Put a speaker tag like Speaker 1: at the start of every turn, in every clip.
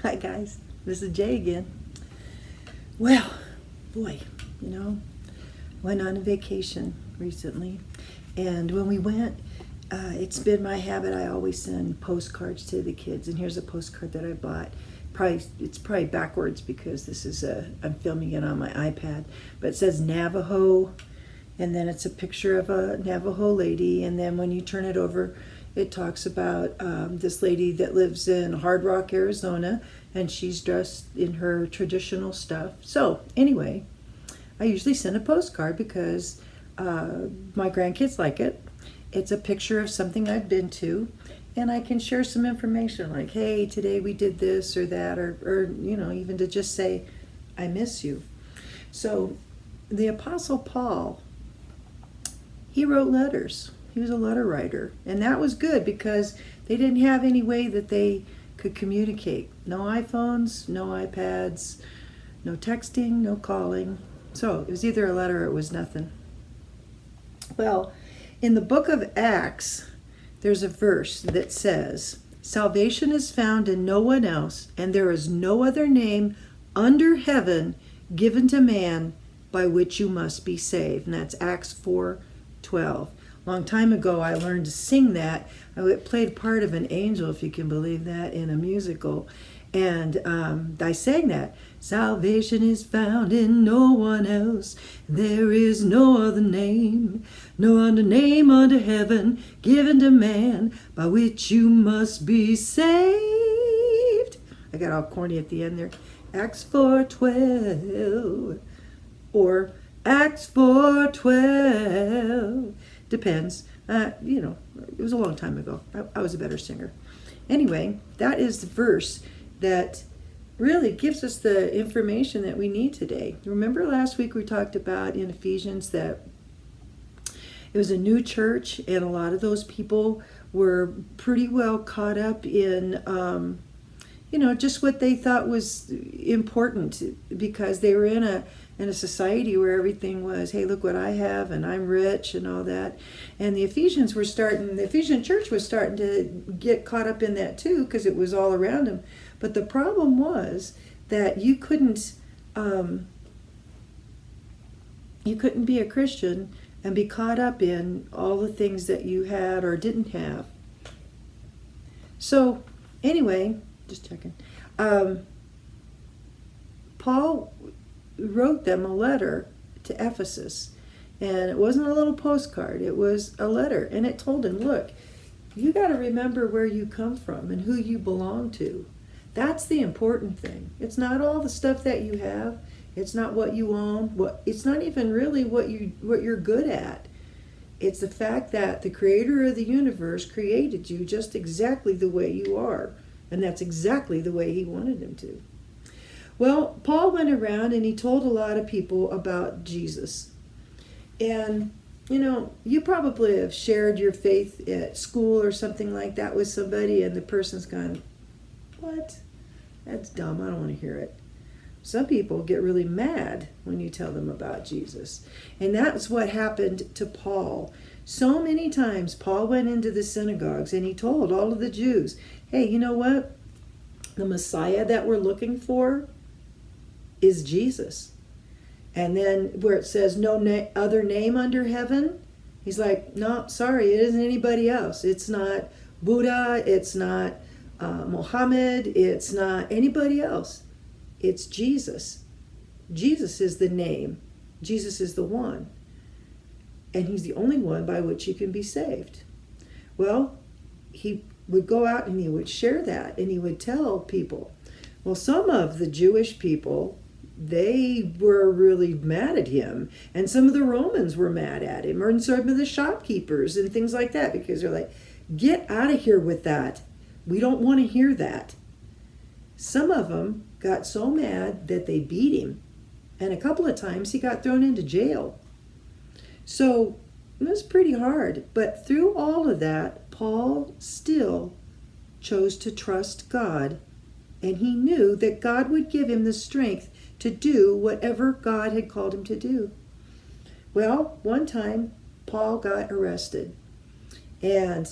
Speaker 1: Hi guys, this is Jay again. Well, boy, went on a vacation recently, and when we went, it's been my habit. I always send postcards to the kids, and here's a postcard that I bought. It's probably backwards because I'm filming it on my iPad, but it says Navajo, and then it's a picture of a Navajo lady, and then when you turn it over, it talks about this lady that lives in Hard Rock, Arizona, and she's dressed in her traditional stuff. So anyway, I usually send a postcard because my grandkids like it. It's a picture of something I've been to, and I can share some information like, hey, today we did this or that, or even to just say, I miss you. So the Apostle Paul, he wrote letters. He was a letter writer, and that was good because they didn't have any way that they could communicate. No iPhones, no iPads, no texting, no calling. So it was either a letter or it was nothing. Well, in the book of Acts, there's a verse that says, salvation is found in no one else, and there is no other name under heaven given to man by which you must be saved. And that's Acts 4:12. Long time ago, I learned to sing that. I played part of an angel, if you can believe that, in a musical. And I sang that. Salvation is found in no one else. There is no other name. No other name under heaven given to man by which you must be saved. I got all corny at the end there. Acts 4:12. Or Acts 4:12. Depends. It was a long time ago. I was a better singer. Anyway, that is the verse that really gives us the information that we need today. Remember last week we talked about in Ephesians that it was a new church, and a lot of those people were pretty well caught up in just what they thought was important because they were in a society where everything was, hey, look what I have, and I'm rich, and all that. And the Ephesian church was starting to get caught up in that too, because it was all around them. But the problem was that you couldn't be a Christian and be caught up in all the things that you had or didn't have. So anyway, just checking. Paul wrote them a letter to Ephesus, and it wasn't a little postcard, it was a letter, and it told him, look, you got to remember where you come from and who you belong to. That's the important thing. It's not all the stuff that you have, it's not what you own, it's not even really what you're good at. It's the fact that the creator of the universe created you just exactly the way you are, and that's exactly the way he wanted him to. Well, Paul went around and he told a lot of people about Jesus. And, you probably have shared your faith at school or something like that with somebody, and the person's gone, what? That's dumb. I don't want to hear it. Some people get really mad when you tell them about Jesus. And that's what happened to Paul. So many times Paul went into the synagogues and he told all of the Jews, hey, you know what? The Messiah that we're looking for is Jesus. And then where it says no other name under heaven, he's like, no, sorry, it isn't anybody else. It's not Buddha, it's not Muhammad, it's not anybody else. It's Jesus. Jesus is the name. Jesus is the one. And he's the only one by which you can be saved. Well, he would go out and he would share that, and he would tell people. Well, some of the Jewish people, they were really mad at him, and some of the Romans were mad at him, or some of the shopkeepers and things like that, because they're like, get out of here with that. We don't want to hear that. Some of them got so mad that they beat him, and a couple of times he got thrown into jail. So it was pretty hard, but through all of that, Paul still chose to trust God, and he knew that God would give him the strength to do whatever God had called him to do. Well, one time Paul got arrested, and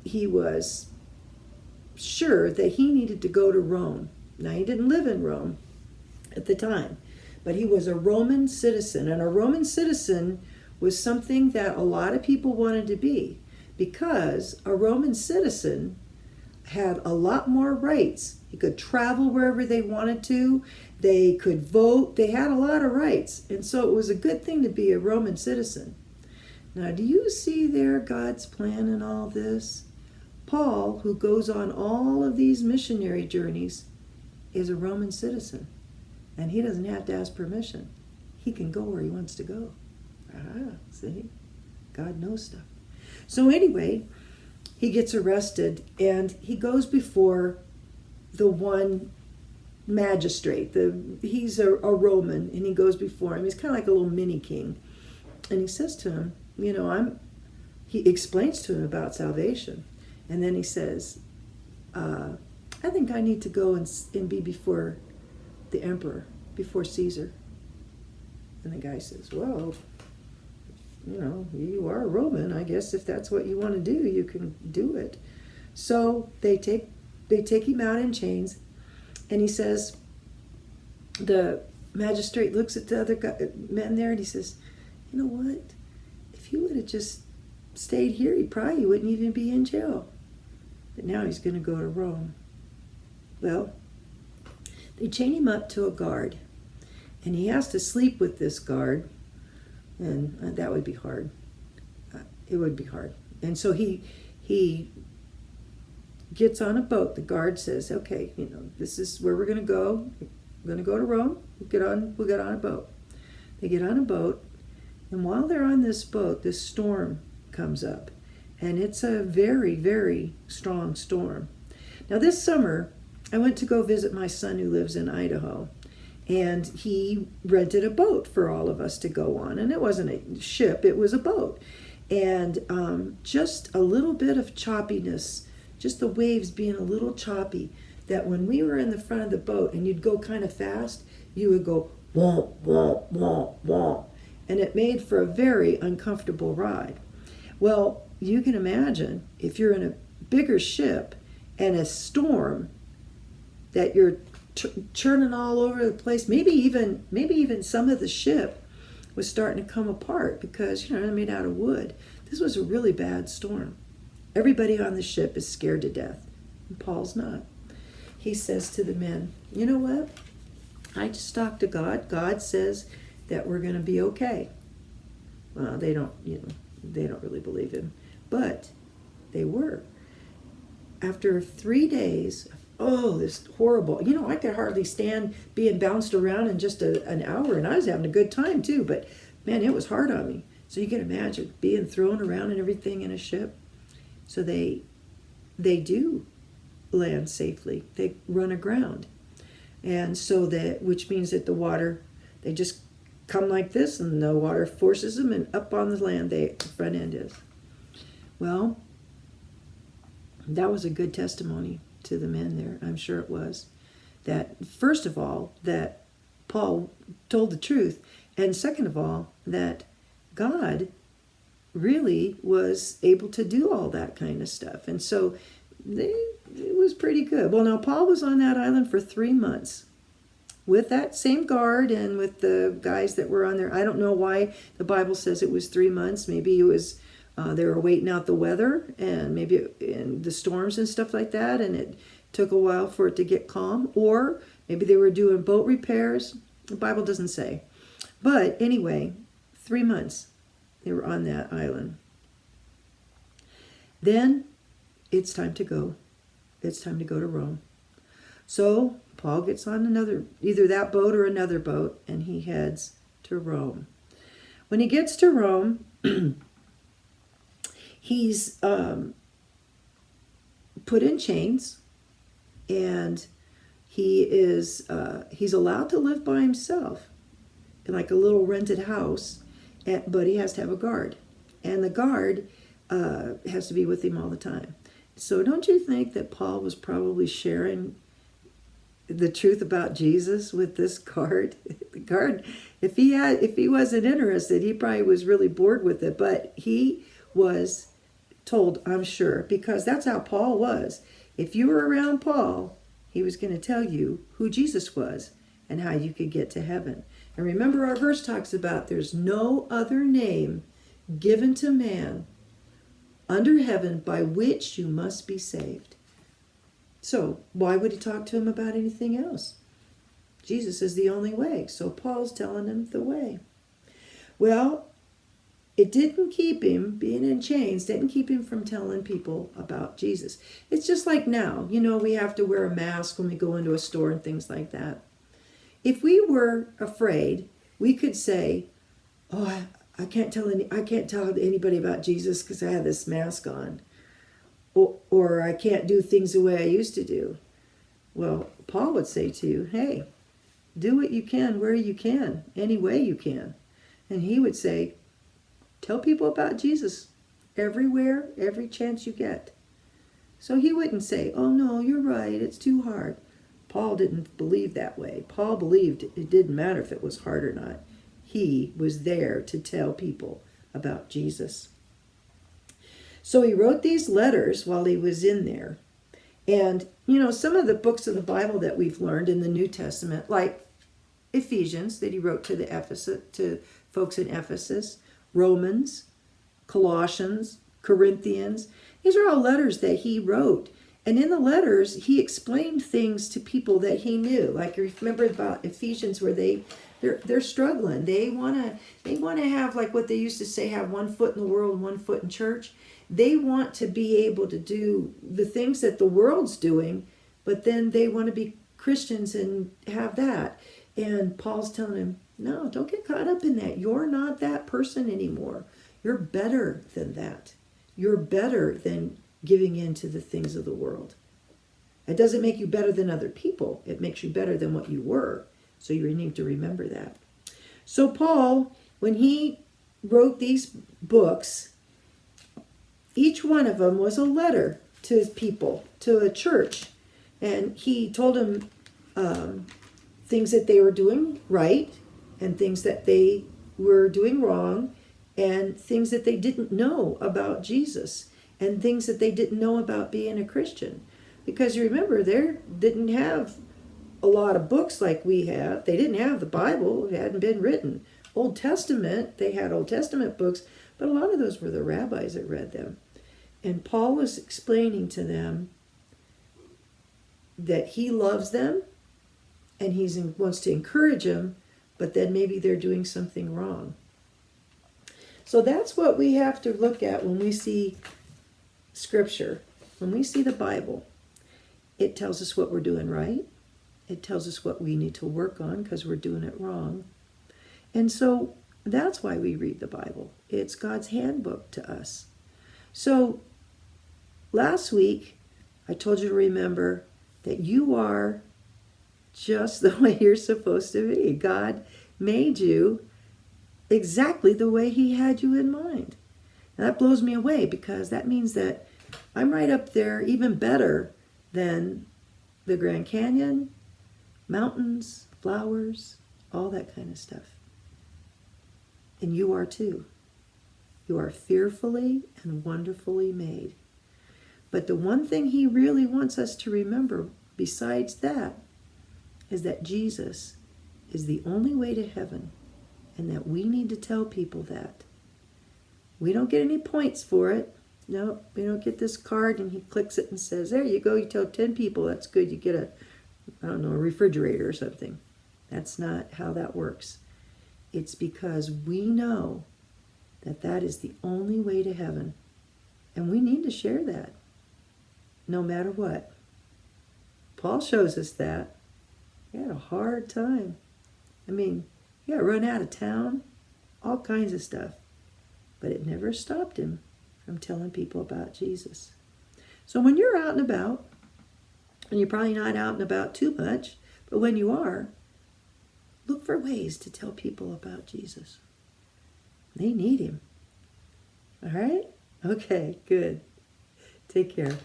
Speaker 1: he was sure that he needed to go to Rome. Now, he didn't live in Rome at the time, but he was a Roman citizen. And a Roman citizen was something that a lot of people wanted to be, because a Roman citizen had a lot more rights. He could travel wherever they wanted to. They could vote. They had a lot of rights. And so it was a good thing to be a Roman citizen. Now, do you see there God's plan in all this? Paul, who goes on all of these missionary journeys, is a Roman citizen. And he doesn't have to ask permission. He can go where he wants to go. See? God knows stuff. So anyway, he gets arrested and he goes before the one magistrate. He's a Roman, and he goes before him. He's kind of like a little mini king. And he says to him, he explains to him about salvation. And then he says, I think I need to go and be before the emperor, before Caesar. And the guy says, well, you are a Roman. I guess if that's what you want to do, you can do it. So they take him out in chains, and he says, the magistrate looks at the other men there, and he says, you know what? If you would have just stayed here, he probably wouldn't even be in jail. But now he's going to go to Rome. Well, they chain him up to a guard, and he has to sleep with this guard, and that would be hard. It would be hard. And so he gets on a boat. The guard says, okay, this is where we're going to go. We're going to go to Rome. We'll get on a boat. They get on a boat, and while they're on this boat, this storm comes up. And it's a very, very strong storm. Now, this summer, I went to go visit my son who lives in Idaho. And he rented a boat for all of us to go on. And it wasn't a ship, it was a boat. And just a little bit of choppiness, just the waves being a little choppy, that when we were in the front of the boat and you'd go kind of fast, you would go womp, womp, womp, womp. And it made for a very uncomfortable ride. Well, you can imagine if you're in a bigger ship and a storm that you're churning all over the place. Maybe even some of the ship was starting to come apart because they're made out of wood. This was a really bad storm. Everybody on the ship is scared to death, and Paul's not. He says to the men, you know what? I just talked to God. God says that we're going to be okay. Well, they don't really believe him, but they were. After 3 days. Oh, this horrible. I could hardly stand being bounced around in just an hour, and I was having a good time too, but man, it was hard on me. So you can imagine being thrown around and everything in a ship. So they do land safely. They run aground. And so which means that the water, they just come like this, and the water forces them, and up on the land the front end is. Well, that was a good testimony to the men there. I'm sure it was. That first of all, that Paul told the truth, and second of all, that God really was able to do all that kind of stuff. And so it was pretty good. Well, now Paul was on that island for 3 months with that same guard and with the guys that were on there. I don't know why the Bible says it was 3 months. Maybe it was they were waiting out the weather and maybe in the storms and stuff like that, and it took a while for it to get calm. Or maybe they were doing boat repairs. The Bible doesn't say. But anyway, 3 months they were on that island. Then it's time to go. It's time to go to Rome. So Paul gets on either that boat or another boat, and he heads to Rome. When he gets to Rome, he's put in chains, and he's allowed to live by himself in like a little rented house, but he has to have a guard, and the guard has to be with him all the time. So don't you think that Paul was probably sharing the truth about Jesus with this guard? The guard, if he wasn't interested, he probably was really bored with it, but he was told, I'm sure, because that's how Paul was. If you were around Paul, He was going to tell you who Jesus was and how you could get to heaven. And remember, our verse talks about there's no other name given to man under heaven by which you must be saved. So why would he talk to him about anything else? Jesus is the only way. So Paul's telling him the way. Well, it didn't keep him, being in chains, didn't keep him from telling people about Jesus. It's just like now, we have to wear a mask when we go into a store and things like that. If we were afraid, we could say, oh, I can't tell anybody about Jesus because I have this mask on. Or I can't do things the way I used to do. Well, Paul would say to you, hey, do what you can, where you can, any way you can. And he would say, tell people about Jesus everywhere, every chance you get. So he wouldn't say, oh no, you're right, it's too hard. Paul didn't believe that way. Paul believed it didn't matter if it was hard or not. He was there to tell people about Jesus. So he wrote these letters while he was in there. And, some of the books of the Bible that we've learned in the New Testament, like Ephesians that he wrote to folks in Ephesus, Romans, Colossians, Corinthians, these are all letters that he wrote. And in the letters, he explained things to people that he knew. Like you remember about Ephesians where they're struggling. They want to have, like what they used to say, have one foot in the world and one foot in church. They want to be able to do the things that the world's doing, but then they want to be Christians and have that. And Paul's telling him, no, don't get caught up in that. You're not that person anymore. You're better than that. You're better than giving in to the things of the world. It doesn't make you better than other people. It makes you better than what you were. So you need to remember that. So Paul, when he wrote these books, each one of them was a letter to people, to a church. And he told them things that they were doing right and things that they were doing wrong and things that they didn't know about Jesus and things that they didn't know about being a Christian. Because you remember, they didn't have a lot of books like we have. They didn't have the Bible. It hadn't been written. Old Testament, they had Old Testament books, but a lot of those were the rabbis that read them. And Paul was explaining to them that he loves them and he wants to encourage them, but then maybe they're doing something wrong. So that's what we have to look at when we see Scripture. When we see the Bible, it tells us what we're doing right. It tells us what we need to work on because we're doing it wrong. And so that's why we read the Bible. It's God's handbook to us. So last week, I told you to remember that you are just the way you're supposed to be. God made you exactly the way he had you in mind. And that blows me away because that means that I'm right up there, even better than the Grand Canyon, mountains, flowers, all that kind of stuff. And you are too. You are fearfully and wonderfully made. But the one thing he really wants us to remember besides that is that Jesus is the only way to heaven and that we need to tell people that. We don't get any points for it. No, we don't get this card and he clicks it and says, there you go, you tell 10 people, that's good, you get a refrigerator or something. That's not how that works. It's because we know that that is the only way to heaven. And we need to share that, no matter what. Paul shows us that. He had a hard time. I mean, he got run out of town, all kinds of stuff. But it never stopped him from telling people about Jesus. So when you're out and about, and you're probably not out and about too much, but when you are, look for ways to tell people about Jesus. They need him. All right? Okay, good. Take care.